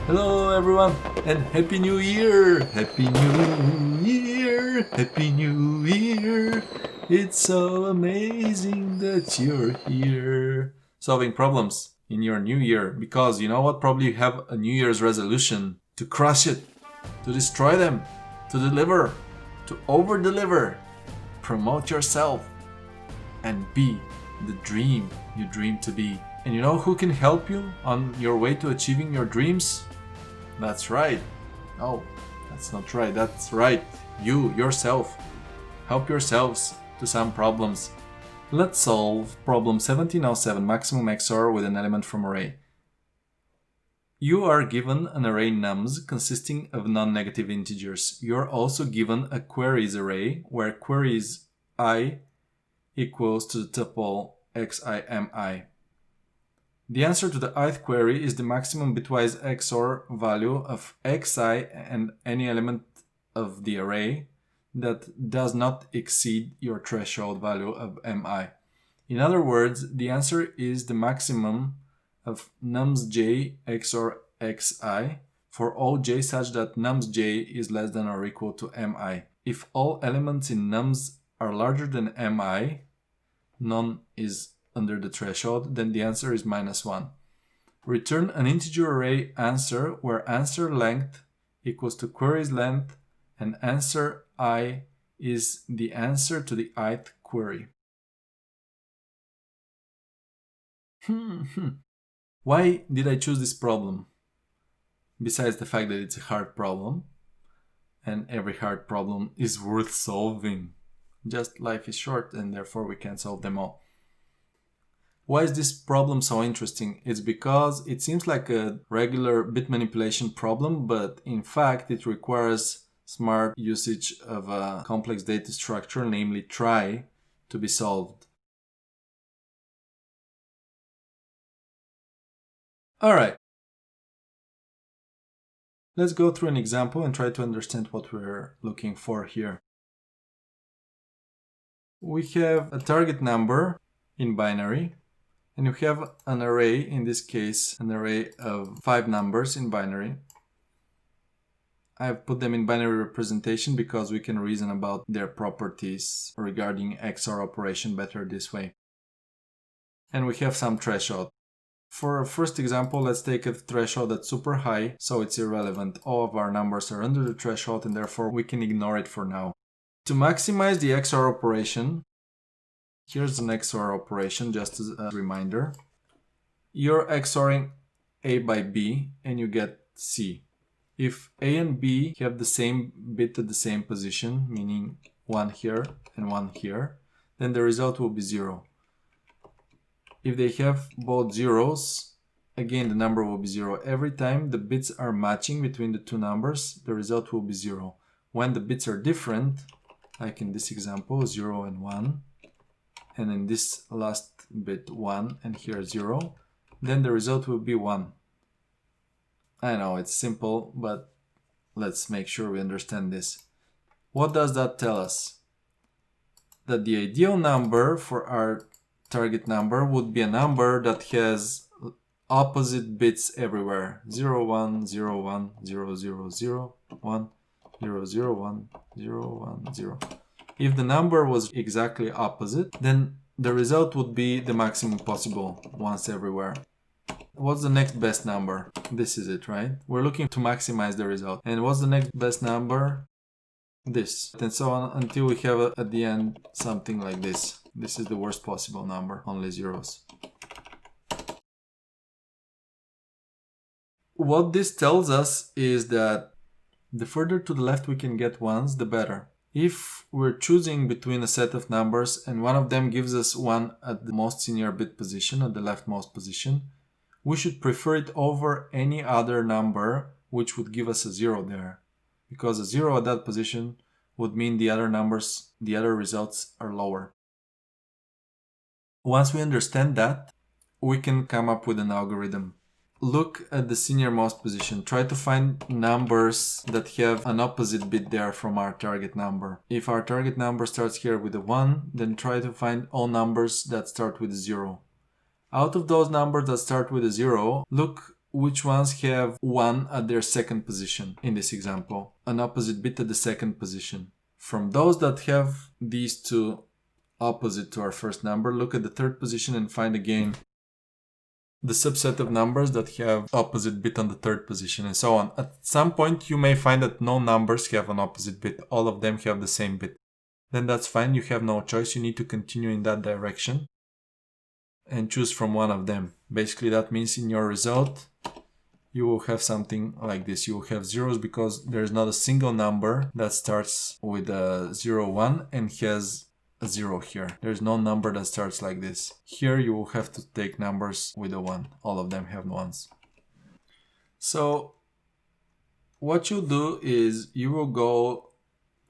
Hello everyone and Happy New Year! Happy New Year! Happy New Year! It's so amazing that you're here. Solving problems in your new year, because you know what? Probably you have a New Year's resolution to crush it, to destroy them, to deliver, to over-deliver, promote yourself, and be the dream you dream to be. And you know who can help you on your way to achieving your dreams? That's right. No, that's not right. That's right. You, yourself. Help yourselves to some problems. Let's solve problem 1707, maximum XOR with an element from array. You are given an array nums consisting of non-negative integers. You're also given a queries array where queries I equals to the tuple ximi. The answer to the ith query is the maximum bitwise XOR value of xi and any element of the array that does not exceed your threshold value of mi. In other words, the answer is the maximum of nums j XOR xi for all j such that nums j is less than or equal to mi. If all elements in nums are larger than mi, none is under the threshold, then the answer is -1. Return an integer array answer where answer length equals to queries length and answer I is the answer to the ith query. Why did I choose this problem? Besides the fact that it's a hard problem, and every hard problem is worth solving. Just life is short and therefore we can't solve them all. Why is this problem so interesting? It's because it seems like a regular bit manipulation problem, but in fact it requires smart usage of a complex data structure, namely try, to be solved. Alright. Let's go through an example and try to understand what we're looking for here. We have a target number in binary, and we have an array, in this case an array of 5 numbers in binary. I've put them in binary representation because we can reason about their properties regarding XOR operation better this way. And we have some threshold. For our first example, let's take a threshold that's super high, so it's irrelevant. All of our numbers are under the threshold and therefore we can ignore it for now. To maximize the XOR operation, here's an XOR operation just as a reminder. You're XORing A by B and you get C. If A and B have the same bit at the same position, meaning 1 here and 1 here, then the result will be 0. If they have both zeros, again the number will be 0. Every time the bits are matching between the two numbers, the result will be 0. When the bits are different, like in this example, 0 and 1, and in this last bit 1 and here 0, then the result will be 1. I know it's simple, but let's make sure we understand this. What does that tell us? That the ideal number for our target number would be a number that has opposite bits everywhere. 0, 1, 0, 1, 0, 0, 0, 1, 0, 0, 1, 0, 1, 0. If the number was exactly opposite, then the result would be the maximum possible once everywhere. What's the next best number? This is it, right? We're looking to maximize the result. And what's the next best number? This. And so on until we have at the end something like this. This is the worst possible number, only zeros. What this tells us is that the further to the left we can get ones, the better. If we're choosing between a set of numbers and one of them gives us 1 at the most senior bit position, at the leftmost position, we should prefer it over any other number which would give us a 0 there. Because a 0 at that position would mean the other numbers, the other results are lower. Once we understand that, we can come up with an algorithm. Look at the senior-most position. Try to find numbers that have an opposite bit there from our target number. If our target number starts here with a 1, then try to find all numbers that start with a 0. Out of those numbers that start with a 0, look which ones have 1 at their second position in this example, an opposite bit at the second position. From those that have these two opposite to our first number, look at the third position and find again the subset of numbers that have opposite bit on the third position, and so on. At some point you may find that no numbers have an opposite bit, all of them have the same bit. Then that's fine, you have no choice, you need to continue in that direction and choose from one of them. Basically that means in your result you will have something like this. You will have zeros because there's not a single number that starts with a 0, 1 and has a 0 here. There's no number that starts like this. Here you will have to take numbers with a 1. All of them have 1s. So what you do is you will go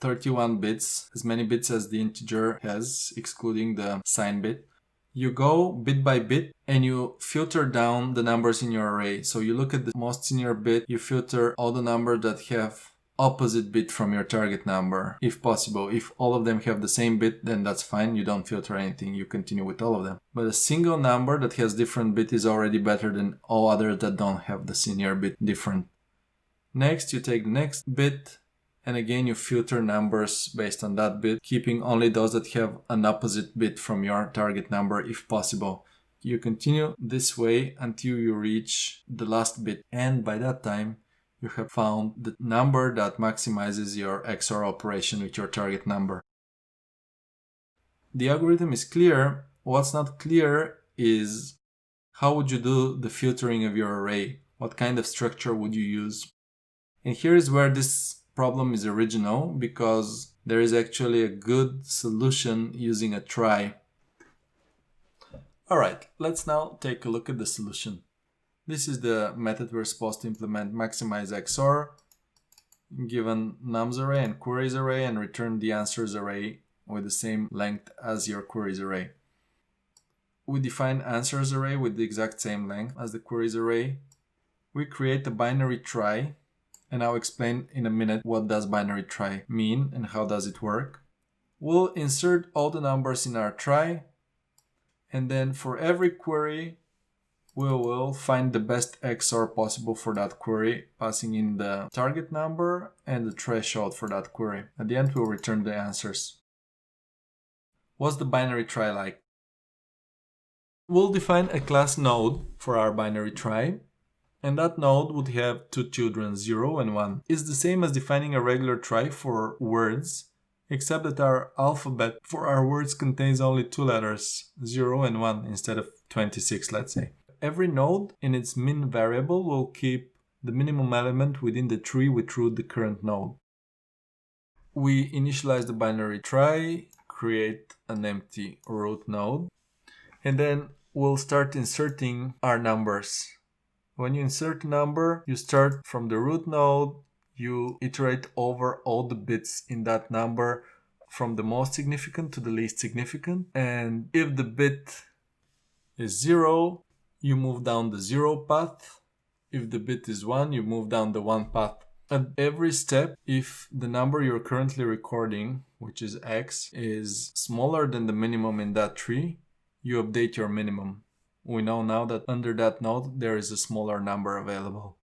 31 bits, as many bits as the integer has, excluding the sign bit. You go bit by bit and you filter down the numbers in your array. So you look at the most senior bit, you filter all the numbers that have opposite bit from your target number, if possible. If all of them have the same bit, then that's fine, you don't filter anything, you continue with all of them. But a single number that has different bit is already better than all others that don't have the senior bit different. Next, you take the next bit, and again you filter numbers based on that bit, keeping only those that have an opposite bit from your target number if possible. You continue this way until you reach the last bit, and by that time you have found the number that maximizes your XOR operation with your target number. The algorithm is clear. What's not clear is how would you do the filtering of your array? What kind of structure would you use? And here is where this problem is original, because there is actually a good solution using a trie. Alright, let's now take a look at the solution. This is the method we're supposed to implement: maximize XOR, given nums array and queries array, and return the answers array with the same length as your queries array. We define answers array with the exact same length as the queries array. We create a binary trie, and I'll explain in a minute what does binary trie mean and how does it work. We'll insert all the numbers in our trie, and then for every query we will find the best XOR possible for that query, passing in the target number and the threshold for that query. At the end we'll return the answers. What's the binary trie like? We'll define a class node for our binary trie, and that node would have two children, 0 and 1. It's the same as defining a regular trie for words, except that our alphabet for our words contains only 2 letters, 0 and 1, instead of 26, let's say. Every node in its min variable will keep the minimum element within the tree with root the current node. We initialize the binary trie, create an empty root node, and then we'll start inserting our numbers. When you insert a number, you start from the root node, you iterate over all the bits in that number from the most significant to the least significant, and if the bit is 0, you move down the 0 path. If the bit is 1, you move down the 1 path. At every step, if the number you're currently recording, which is x, is smaller than the minimum in that tree, you update your minimum. We know now that under that node there is a smaller number available.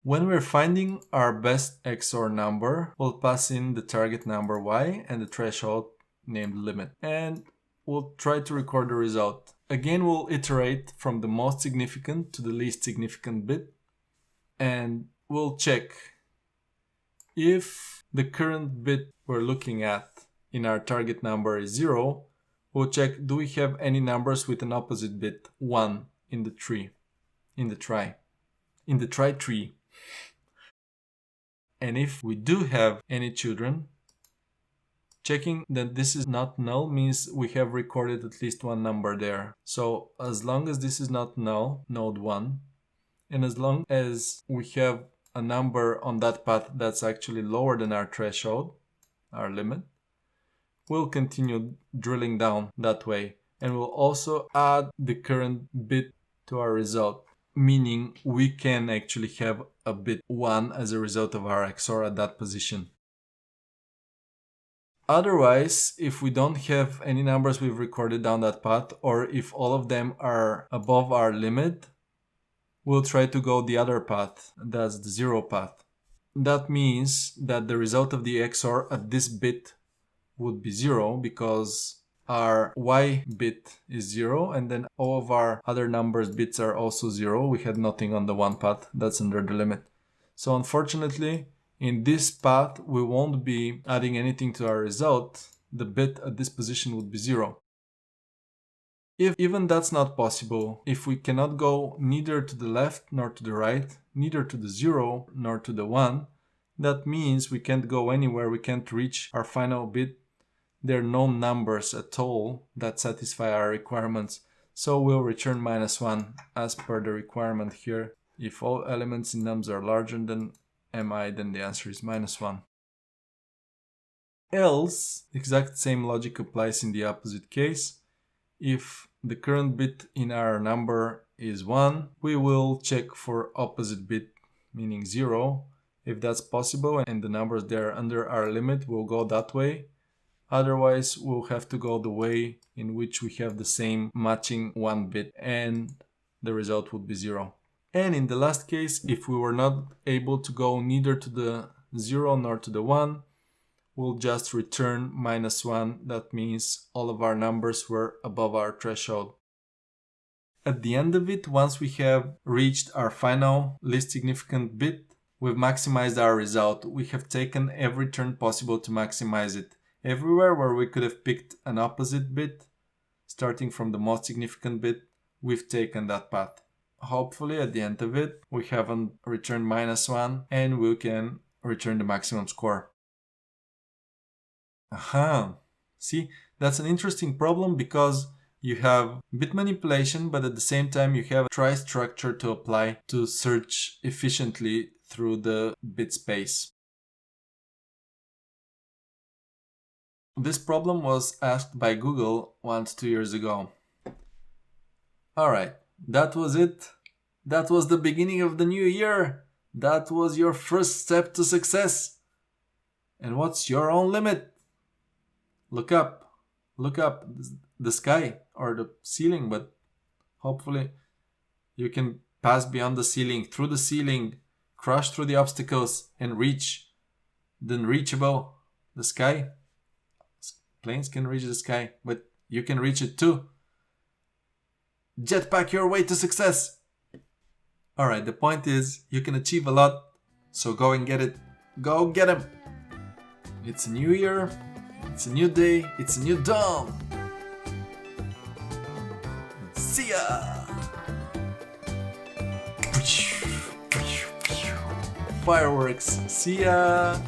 When we're finding our best XOR number, we'll pass in the target number y and the threshold named limit, and we'll try to record the result. Again, we'll iterate from the most significant to the least significant bit, and we'll check if the current bit we're looking at in our target number is 0. We'll check, do we have any numbers with an opposite bit 1 in the tree, in the trie tree. And if we do have any children, checking that this is not null means we have recorded at least one number there. So as long as this is not null, node 1, and as long as we have a number on that path that's actually lower than our threshold, our limit, we'll continue drilling down that way, and we'll also add the current bit to our result, meaning we can actually have a bit 1 as a result of our XOR at that position. Otherwise, if we don't have any numbers we've recorded down that path, or if all of them are above our limit, we'll try to go the other path, that's the 0 path. That means that the result of the XOR at this bit would be 0 because our Y bit is 0 and then all of our other numbers bits are also 0. We had nothing on the one path, that's under the limit. So unfortunately, in this path, we won't be adding anything to our result. The bit at this position would be 0. If even that's not possible, if we cannot go neither to the left nor to the right, neither to the 0 nor to the 1, that means we can't go anywhere, we can't reach our final bit. There are no numbers at all that satisfy our requirements, so we'll return -1 as per the requirement here. If all elements in nums are larger than mi, then the answer is -1. Else, exact same logic applies in the opposite case. If the current bit in our number is 1, we will check for opposite bit, meaning 0. If that's possible and the numbers there under our limit, we'll go that way. Otherwise, we'll have to go the way in which we have the same matching 1 bit and the result would be 0. And in the last case, if we were not able to go neither to the 0 nor to the 1, we'll just return -1. That means all of our numbers were above our threshold. At the end of it, once we have reached our final least significant bit, we've maximized our result. We have taken every turn possible to maximize it. Everywhere where we could have picked an opposite bit, starting from the most significant bit, we've taken that path. Hopefully at the end of it, we haven't returned -1 and we can return the maximum score. Aha! See, that's an interesting problem because you have bit manipulation, but at the same time you have a try structure to apply to search efficiently through the bit space. This problem was asked by Google 2 years ago. Alright, that was it. That was the beginning of the new year. That was your first step to success. And what's your own limit? Look up the sky or the ceiling, but hopefully you can pass beyond the ceiling, through the ceiling, crush through the obstacles and reach the unreachable, the sky. Planes can reach the sky, but you can reach it too. Jetpack your way to success. Alright, the point is you can achieve a lot, so go and get it. Go get 'em. It's a new year. It's a new day, it's a new dawn. See ya! Fireworks, see ya!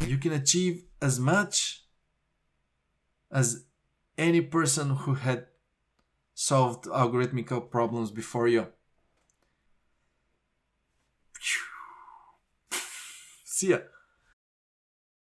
You can achieve as much as any person who had solved algorithmic problems before you. See ya.